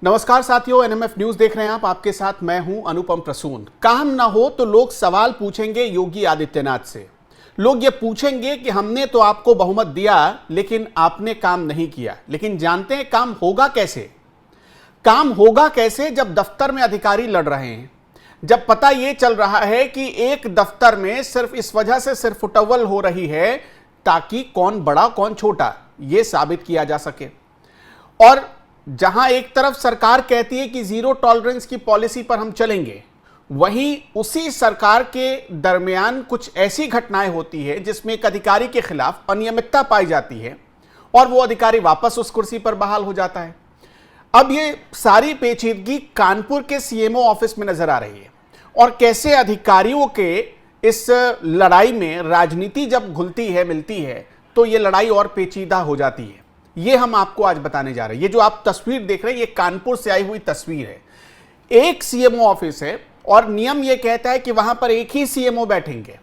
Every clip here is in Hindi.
नमस्कार साथियों, एनएमएफ न्यूज देख रहे हैं आप। आपके साथ मैं हूं अनुपम प्रसून। काम ना हो तो लोग सवाल पूछेंगे योगी आदित्यनाथ से। लोग ये पूछेंगे कि हमने तो आपको बहुमत दिया लेकिन आपने काम नहीं किया। लेकिन जानते हैं काम होगा कैसे? काम होगा कैसे जब दफ्तर में अधिकारी लड़ रहे हैं, जब पता यह चल रहा है कि एक दफ्तर में सिर्फ इस वजह से सिर्फ फुटअव्वल हो रही है ताकि कौन बड़ा कौन छोटा यह साबित किया जा सके। और जहां एक तरफ सरकार कहती है कि जीरो टॉलरेंस की पॉलिसी पर हम चलेंगे, वहीं उसी सरकार के दरमियान कुछ ऐसी घटनाएं होती है जिसमें एक अधिकारी के खिलाफ अनियमितता पाई जाती है और वो अधिकारी वापस उस कुर्सी पर बहाल हो जाता है। अब ये सारी पेचीदगी कानपुर के सीएमओ ऑफिस में नजर आ रही है और कैसे अधिकारियों के इस लड़ाई में राजनीति जब घुलती है मिलती है तो ये लड़ाई और पेचीदा हो जाती है। ये हम आपको आज बताने जा रहे हैं। ये जो आप तस्वीर देख रहे हैं ये कानपुर से आई हुई तस्वीर है। एक सीएमओ ऑफिस है और नियम ये कहता है कि वहां पर एक ही सीएमओ बैठेंगे,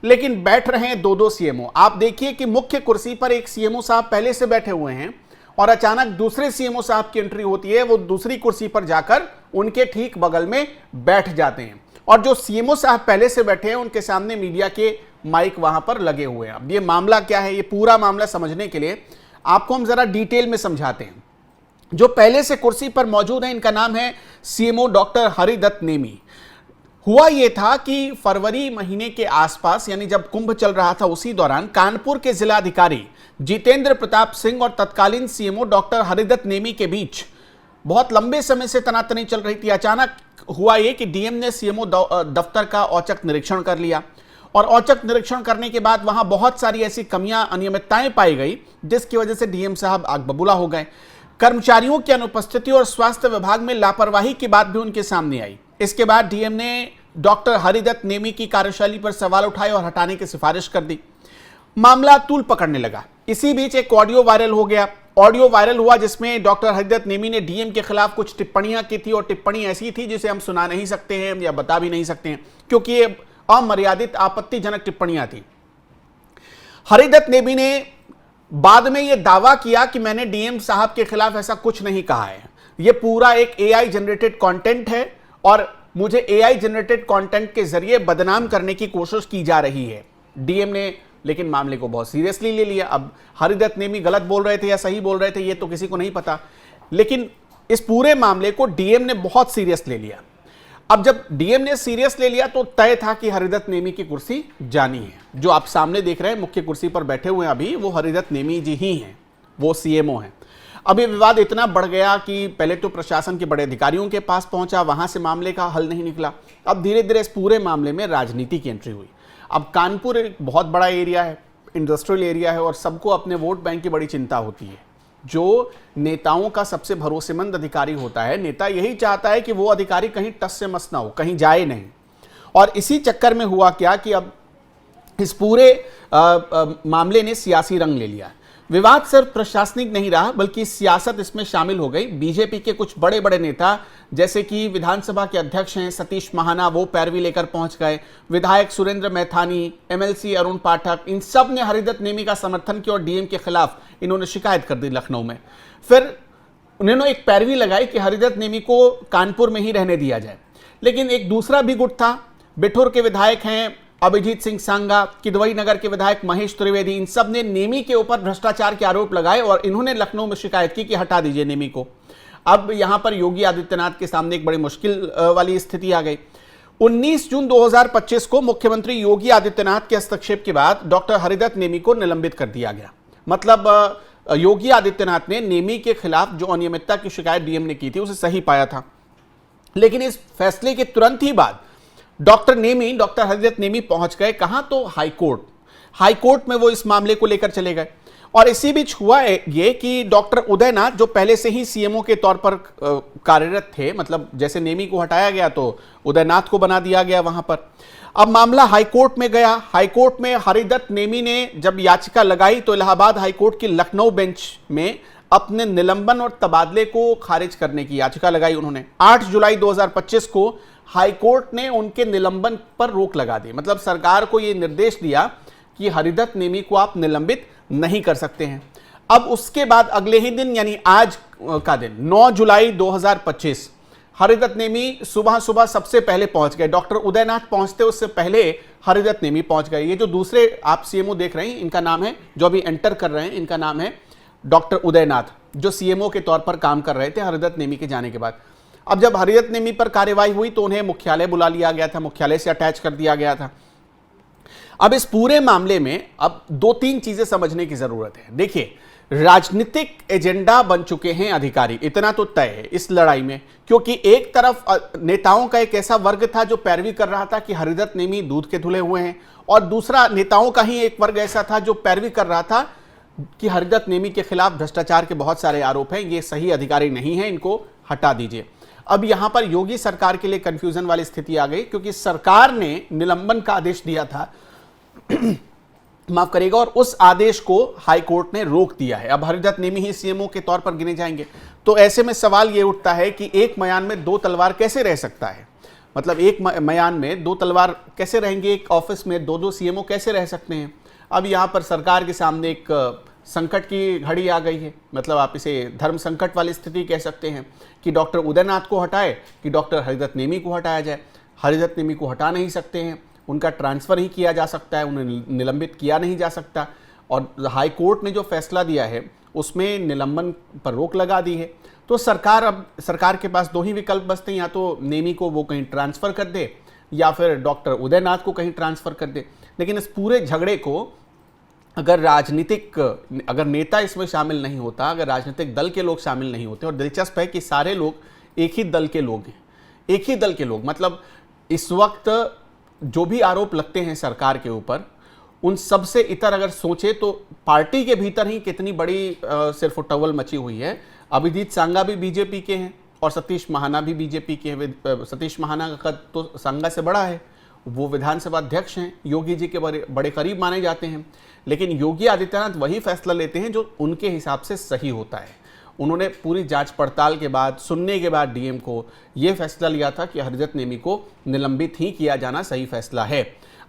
लेकिन बैठ रहे हैं दो सीएमओ। आप देखिए कि मुख्य कुर्सी पर एक सीएमओ साहब पहले से बैठे हुए हैं और अचानक दूसरे सीएमओ साहब की एंट्री होती है। वो दूसरी कुर्सी पर जाकर उनके ठीक बगल में बैठ जाते हैं और जो सीएमओ साहब पहले से बैठे हैं उनके सामने मीडिया के माइक वहां पर लगे हुए हैं। अब ये मामला क्या है, ये पूरा मामला समझने के लिए आपको हम जरा डिटेल में समझाते हैं। जो पहले से कुर्सी पर मौजूद है इनका नाम है सीएमओ डॉक्टर हरिदत्त नेमी। हुआ यह था कि फरवरी महीने के आसपास, यानी जब कुंभ चल रहा था उसी दौरान कानपुर के जिलाधिकारी जितेंद्र प्रताप सिंह और तत्कालीन सीएमओ डॉक्टर हरिदत्त नेमी के बीच बहुत लंबे समय से तनातनी चल रही थी। अचानक हुआ यह कि डीएम ने सीएमओ दफ्तर का औचक निरीक्षण कर लिया और औचक निरीक्षण करने के बाद वहां बहुत सारी ऐसी कमियां अनियमितताएं पाई गई जिसकी वजह से डीएम साहब आग बबूला हो गए। कर्मचारियों की अनुपस्थिति और स्वास्थ्य विभाग में लापरवाही की बात भी उनके सामने आई। इसके बाद डीएम ने डॉक्टर हरिदत्त नेमी की कार्यशैली पर सवाल उठाए और हटाने की सिफारिश कर दी। मामला तूल पकड़ने लगा। इसी बीच एक ऑडियो वायरल हो गया। ऑडियो वायरल हुआ जिसमें डॉक्टर हरिदत्त नेमी ने डीएम के खिलाफ कुछ टिप्पणियां की थी और टिप्पणी ऐसी थी जिसे हम सुना नहीं सकते हैं या बता भी नहीं सकते हैं क्योंकि ये अमर्यादित आपत्तिजनक टिप्पणियां थी। हरिदत्त नेमी ने बाद में यह दावा किया कि मैंने डीएम साहब के खिलाफ ऐसा कुछ नहीं कहा है, यह पूरा एक एआई जनरेटेड कंटेंट है और मुझे एआई जनरेटेड कंटेंट के जरिए बदनाम करने की कोशिश की जा रही है। डीएम ने लेकिन मामले को बहुत सीरियसली ले लिया। अब हरिदत्त नेमी गलत बोल रहे थे या सही बोल रहे थे यह तो किसी को नहीं पता, लेकिन इस पूरे मामले को डीएम ने बहुत सीरियस ले लिया। अब जब डीएम ने सीरियस ले लिया तो तय था कि हरिदत्त नेमी की कुर्सी जानी है। जो आप सामने देख रहे हैं मुख्य कुर्सी पर बैठे हुए हैं अभी, वो हरिदत्त नेमी जी ही हैं, वो सीएमओ हैं। अब ये विवाद इतना बढ़ गया कि पहले तो प्रशासन के बड़े अधिकारियों के पास पहुंचा, वहां से मामले का हल नहीं निकला। अब धीरे धीरे इस पूरे मामले में राजनीति की एंट्री हुई। अब कानपुर एक बहुत बड़ा एरिया है, इंडस्ट्रियल एरिया है और सबको अपने वोट बैंक की बड़ी चिंता होती है। जो नेताओं का सबसे भरोसेमंद अधिकारी होता है, नेता यही चाहता है कि वो अधिकारी कहीं टस से मस ना हो, कहीं जाए नहीं। और इसी चक्कर में हुआ क्या कि अब इस पूरे मामले ने सियासी रंग ले लिया। विवाद सिर्फ प्रशासनिक नहीं रहा बल्कि सियासत इसमें शामिल हो गई। बीजेपी के कुछ बड़े बड़े नेता जैसे कि विधानसभा के अध्यक्ष हैं सतीश महाना, वो पैरवी लेकर पहुंच गए। विधायक सुरेंद्र मैथानी, एमएलसी अरुण पाठक, इन सब ने हरिदत्त नेमी का समर्थन किया और डीएम के खिलाफ इन्होंने शिकायत कर दी लखनऊ में। फिर उन्होंने एक पैरवी लगाई कि हरिदत्त नेमी को कानपुर में ही रहने दिया जाए। लेकिन एक दूसरा भी गुट था। बिठूर के विधायक हैं अभिजीत सिंह सांगा, किदवई नगर के विधायक महेश त्रिवेदी, इन सब ने नेमी के ऊपर भ्रष्टाचार के आरोप लगाए और इन्होंने लखनऊ में शिकायत की कि हटा दीजिए नेमी को। अब यहां पर योगी आदित्यनाथ के सामने एक बड़ी मुश्किल वाली स्थिति आ गई। 19 जून 2025 को मुख्यमंत्री योगी आदित्यनाथ के हस्तक्षेप के बाद डॉक्टर हरिदत्त नेमी को निलंबित कर दिया गया। मतलब योगी आदित्यनाथ ने नेमी के खिलाफ जो अनियमितता की शिकायत डीएम ने की थी उसे सही पाया था। लेकिन इस फैसले के तुरंत ही बाद डॉक्टर हरिदत्त नेमी पहुंच गए कहां, तो हाईकोर्ट में वो इस मामले को लेकर चले गए। और इसी बीच हुआ ये कि डॉक्टर उदयनाथ जो पहले से ही सीएमओ के तौर पर कार्यरत थे, मतलब जैसे नेमी को हटाया गया तो उदयनाथ को बना दिया गया वहां पर। अब मामला हाईकोर्ट में गया। हाईकोर्ट में हरिदत्त नेमी ने जब याचिका लगाई तो इलाहाबाद हाईकोर्ट की लखनऊ बेंच में अपने निलंबन और तबादले को खारिज करने की याचिका लगाई उन्होंने। 8 जुलाई 2025 को हाईकोर्ट ने उनके निलंबन पर रोक लगा दी। मतलब सरकार को यह निर्देश दिया कि हरिदत्त नेमी को आप निलंबित नहीं कर सकते हैं। अब उसके बाद अगले ही दिन यानी आज का दिन 9 जुलाई 2025 हरिदत्त नेमी सुबह सुबह सबसे पहले पहुंच गए। डॉक्टर उदयनाथ पहुंचते उससे पहले हरिदत्त नेमी पहुंच गए। ये जो दूसरे आप सीएमओ देख रहे हैं इनका नाम है, जो अभी एंटर कर रहे हैं, इनका नाम है डॉक्टर उदयनाथ, जो सीएमओ के तौर पर काम कर रहे थे हरिदत्त नेमी के जाने के बाद। अब जब हरिदत्त नेमी पर कार्रवाई हुई तो उन्हें मुख्यालय बुला लिया गया था, मुख्यालय से अटैच कर दिया गया था। अब इस पूरे मामले में अब 2-3 चीजें समझने की जरूरत है। देखिए, राजनीतिक एजेंडा बन चुके हैं अधिकारी, इतना तो तय है इस लड़ाई में, क्योंकि एक तरफ नेताओं का एक ऐसा वर्ग था जो पैरवी कर रहा था कि हरिदत्त नेमी दूध के धुले हुए हैं, और दूसरा नेताओं का ही एक वर्ग ऐसा था जो पैरवी कर रहा था कि हरिदत्त नेमी के खिलाफ भ्रष्टाचार के बहुत सारे आरोप हैं, ये सही अधिकारी नहीं है, इनको हटा दीजिए। अब यहां पर योगी सरकार के लिए कंफ्यूजन वाली स्थिति आ गई, क्योंकि सरकार ने निलंबन का आदेश दिया था माफ करिएगा, और उस आदेश को हाई कोर्ट ने रोक दिया है। अब हरिदत्त नेमी ही सीएमओ के तौर पर गिने जाएंगे। तो ऐसे में सवाल यह उठता है कि एक मयान में 2 तलवार कैसे रह सकता है? मतलब एक मयान में 2 तलवार कैसे रहेंगे? एक ऑफिस में 2-2 सीएमओ कैसे रह सकते हैं? अब यहां पर सरकार के सामने एक संकट की घड़ी आ गई है। मतलब आप इसे धर्म संकट वाली स्थिति कह सकते हैं कि डॉक्टर उदयनाथ को हटाए कि डॉक्टर हरिदत्त नेमी को हटाया जाए। हरिदत्त नेमी को हटा नहीं सकते हैं, उनका ट्रांसफ़र ही किया जा सकता है, उन्हें निलंबित किया नहीं जा सकता। और हाई कोर्ट ने जो फैसला दिया है उसमें निलंबन पर रोक लगा दी है। तो सरकार के पास 2 ही विकल्प बचते हैं, या तो नेमी को वो कहीं ट्रांसफ़र कर दे या फिर डॉक्टर उदयनाथ को कहीं ट्रांसफ़र कर दे। लेकिन इस पूरे झगड़े को अगर नेता इसमें शामिल नहीं होता, अगर राजनीतिक दल के लोग शामिल नहीं होते, और दिलचस्प है कि सारे लोग एक ही दल के लोग हैं, एक ही दल के लोग, मतलब इस वक्त जो भी आरोप लगते हैं सरकार के ऊपर, उन सब से इतर अगर सोचे तो पार्टी के भीतर ही कितनी बड़ी सिर्फ टवल मची हुई है। अभिजीत सांगा भी बीजेपी के हैं और सतीश महाना भी बीजेपी के हैं। सतीश महाना का कद तो सांगा से बड़ा है, वो विधानसभा अध्यक्ष हैं, योगी जी के बड़े करीब माने जाते हैं। लेकिन योगी आदित्यनाथ वही फैसला लेते हैं जो उनके हिसाब से सही होता है। उन्होंने पूरी जांच पड़ताल के बाद, सुनने के बाद डीएम को यह फैसला लिया था कि हरिदत्त नेमी को निलंबित ही किया जाना सही फैसला है।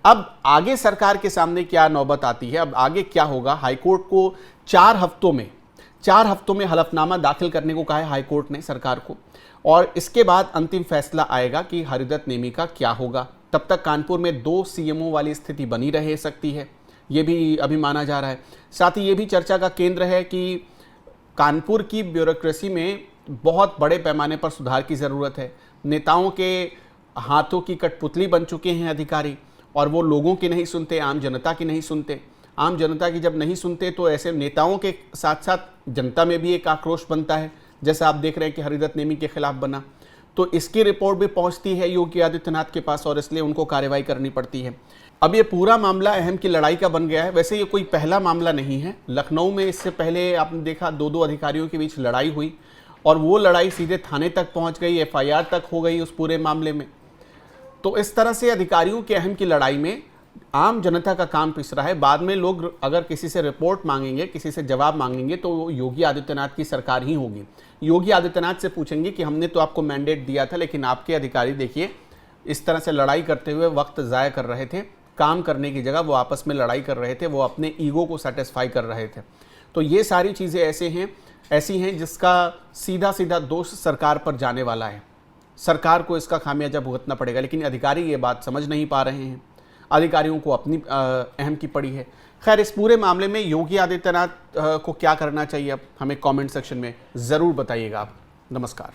अब आगे सरकार के सामने क्या नौबत आती है, अब आगे क्या होगा? हाईकोर्ट को 4 हफ्तों में हलफनामा दाखिल करने को कहा है हाईकोर्ट ने सरकार को, और इसके बाद अंतिम फैसला आएगा कि हरिदत्त नेमी का क्या होगा। तब तक कानपुर में 2 सीएमओ वाली स्थिति बनी रह सकती है, ये भी अभी माना जा रहा है। साथ ही ये भी चर्चा का केंद्र है कि कानपुर की ब्यूरोक्रेसी में बहुत बड़े पैमाने पर सुधार की ज़रूरत है। नेताओं के हाथों की कठपुतली बन चुके हैं अधिकारी, और वो लोगों की नहीं सुनते, आम जनता की नहीं सुनते। आम जनता की जब नहीं सुनते तो ऐसे नेताओं के साथ साथ जनता में भी एक आक्रोश बनता है, जैसा आप देख रहे हैं कि हरिदत्त नेमी के खिलाफ बना। तो इसकी रिपोर्ट भी पहुंचती है योगी आदित्यनाथ के पास, और इसलिए उनको कार्रवाई करनी पड़ती है। अब ये पूरा मामला अहम की लड़ाई का बन गया है। वैसे ये कोई पहला मामला नहीं है। लखनऊ में इससे पहले आपने देखा 2 अधिकारियों के बीच लड़ाई हुई, और वो लड़ाई सीधे थाने तक पहुंच गई, एफआईआर तक हो गई उस पूरे मामले में। तो इस तरह से अधिकारियों के अहम की लड़ाई में आम जनता का काम पिस रहा है। बाद में लोग अगर किसी से रिपोर्ट मांगेंगे, किसी से जवाब मांगेंगे, तो वो योगी आदित्यनाथ की सरकार ही होगी। योगी आदित्यनाथ से पूछेंगे कि हमने तो आपको मैंडेट दिया था, लेकिन आपके अधिकारी देखिए इस तरह से लड़ाई करते हुए वक्त ज़ाया कर रहे थे। काम करने की जगह वो आपस में लड़ाई कर रहे थे, वो अपने ईगो को सेटिस्फाई कर रहे थे। तो ये सारी चीज़ें ऐसी हैं जिसका सीधा सीधा दोष सरकार पर जाने वाला है। सरकार को इसका खामियाजा भुगतना पड़ेगा, लेकिन अधिकारी ये बात समझ नहीं पा रहे हैं। अधिकारियों को अपनी अहम की पड़ी है। खैर, इस पूरे मामले में योगी आदित्यनाथ को क्या करना चाहिए, अब हमें कमेंट सेक्शन में ज़रूर बताइएगा आप। नमस्कार।